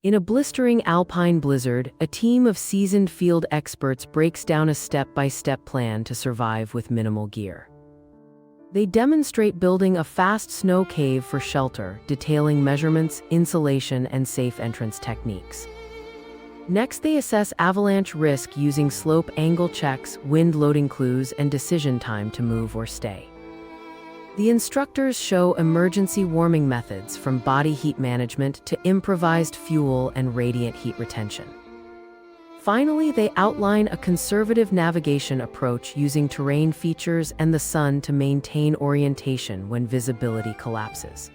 In a blistering Alpine blizzard, a team of seasoned field experts breaks down a step-by-step plan to survive with minimal gear. They demonstrate building a fast snow cave for shelter, detailing measurements, insulation, and safe entrance techniques. Next, they assess avalanche risk using slope angle checks, wind loading clues, and decision time to move or stay. The instructors show emergency warming methods from body heat management to improvised fuel and radiant heat retention. Finally, they outline a conservative navigation approach using terrain features and the sun to maintain orientation when visibility collapses.